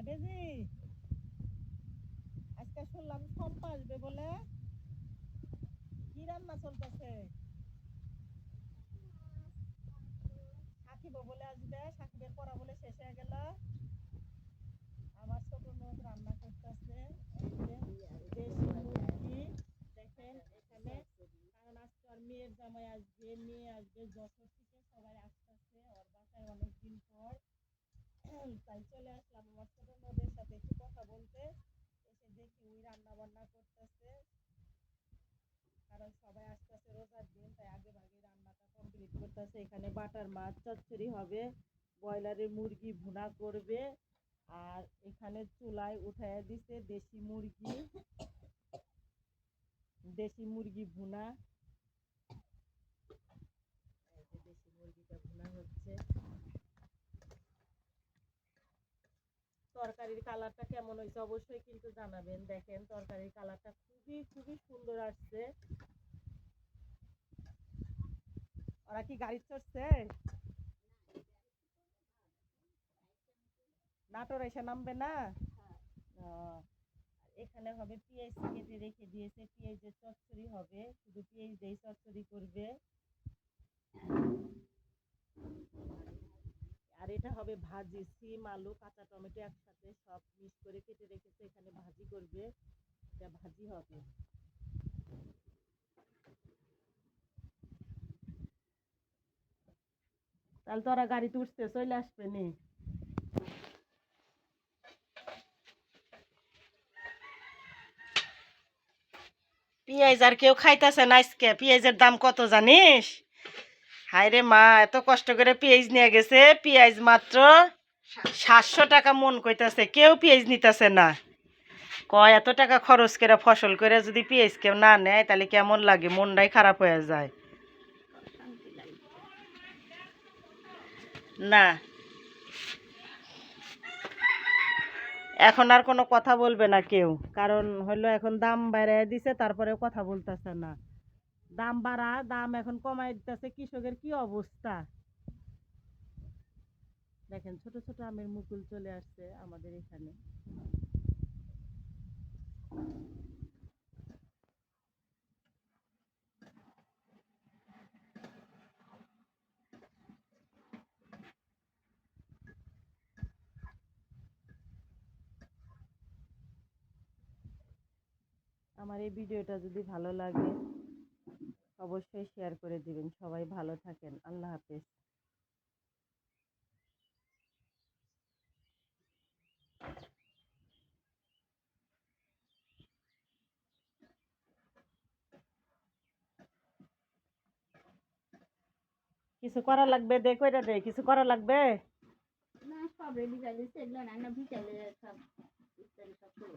বেজি আজকে শুনলাম সম্পা আসবে বলে, কি রান্না চলতেছে? সাকিব বলে আসবে, সাকিবের পড়া বলে শেষ হয়ে গেল। আমার ছোট নখ রান্না করতেছে দেশি মুরগি। দেখেন এখানে, কারণ আজকে আর মেয়ের জামাই আসবে, মেয়ে আসবে যশোর থেকে, সবাই আসতেছে ওর বাসায় অনেকদিন পর। তাই চলে আসলাম আমার ছোট নদের সাথে একটু কথা বলতে। এসে দেখি ওই রান্না বান্না করতেছে, কারণ সবাই আসতেছে রোজার দিন, তাই আগে ভাগে রান্নাটা কমপ্লিট করতেছে। এখানে বাটার মাছ চচ্চড়ি হবে, ব্রয়লারের মুরগি ভুনা করবে, আর এখানে চুলায় উঠাইয়া দিছে দেশি মুরগি, দেশি মুরগি ভুনা। দেশি মুরগিটা ভুনা হচ্ছে। তরকারির কালারটা কেমন হয়েছে অবশ্যই কিন্তু জানাবেন। দেখেন তরকারির কালারটা খুবই খুবই সুন্দর আসছে। ওরা কি গাড়ি চড়ছে? নাটোর এসে নামবে না? এখানে হবে পেঁয়াজ কেটে রেখে দিয়েছে, পেঁয়াজের চচ্চড়ি হবে, শুধু পেঁয়াজ দিয়ে চচ্চড়ি করবে। আর এটা হবে ভাজি, সিম আলু কাঁচা টমেটো একসাথে সব মিক্স করে কেটে রেখেছে, এখানে ভাজি করবে, এটা ভাজি হবে। তাহলে তোরা গাড়িতে উঠতে চলে আসবে নি? পেঁয়াজ আর কেউ খাইতেছে না আজকে। পেঁয়াজের দাম কত জানিস? হায় রে মা, এত কষ্ট করে পেঁয়াজ নিয়ে গেছে, পেঁয়াজ মাত্র 700 টাকা মন কইতাছে, কেউ পেঁয়াজ নিতেছে না। কয় এত টাকা খরচ করে ফসল করে যদি পেঁয়াজ কেউ না নেয় তাহলে কেমন লাগে, মনটাই খারাপ হয়ে যায়। না, এখন আর কোনো কথা বলবে না কেউ, কারণ হলো এখন দাম বাড়ায় দিছে, তারপরে কথা বলতেছে না। দাম বাড়া, দাম এখন কমাই দিতেছে, কৃষকের কি অবস্থা দেখেন। ছোট ছোট আমের মুকুল চলে আসছে আমাদের এখানে। আমার এই ভিডিওটা যদি ভালো লাগে অবশ্যই শেয়ার করে দিবেন। সবাই ভালো থাকেন, আল্লাহ হাফেজ। কিছু করা লাগবে? দে কইরা দে, কিছু করা লাগবে না, সব রেডি হয়ে গেছে, এগুলো রান্না বিকালে সব ইত্যাদি সব করে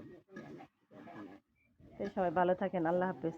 সবাই ভালো থাকেন, আল্লাহ হাফেজ।